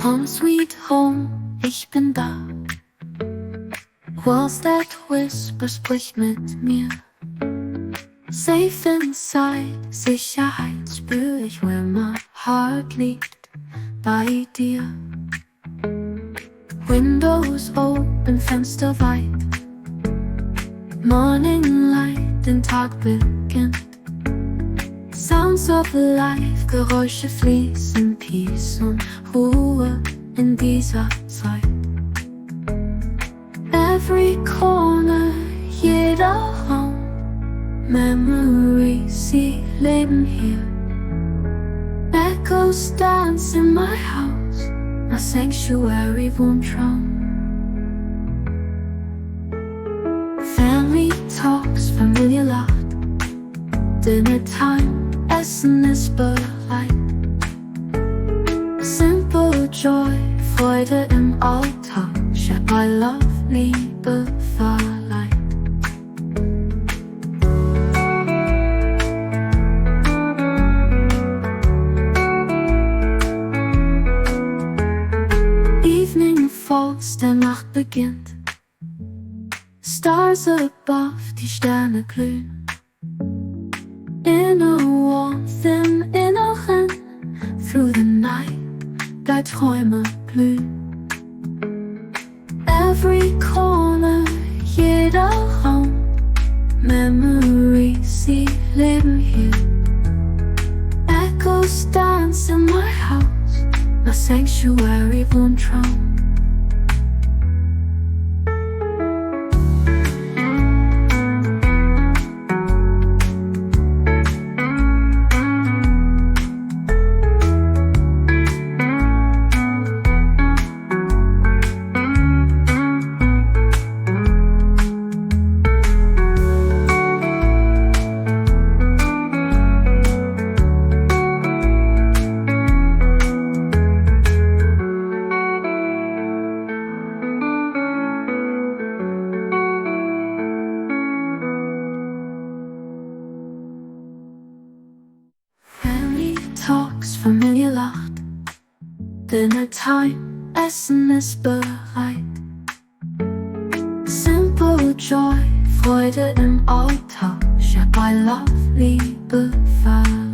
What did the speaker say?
Home sweet home, ich bin da. Walls that whisper, sprich mit mir. Safe inside, Sicherheit spür ich, where my heart liegt, bei dir. Windows open, Fenster weit. Morning light, den Tag beginnt. Sounds of life, Geräusche fließen, Peace und Ruhe in dieser Zeit. Every corner, jeder Raum, Memories, sie leben hier. Echoes dance in my house, my sanctuary, Wohntraum. Family talks, Familie lacht. Dinner time, Essen ist bereit. Simple joy, Freude im Alltag, shared by love, Liebe verleiht. Evening falls, der Nacht beginnt. Stars above, die Sterne glühen. Inner warmth im Inneren, through the night, da Träume blühen. Every corner, jeder Raum, Memories, sie leben hier. Echoes dance in my house, my sanctuary, Wohntraum. Talks, Familie lacht. Dinner time, Essen ist bereit. Simple joy, Freude im Alltag, shared by love, Liebe verleiht.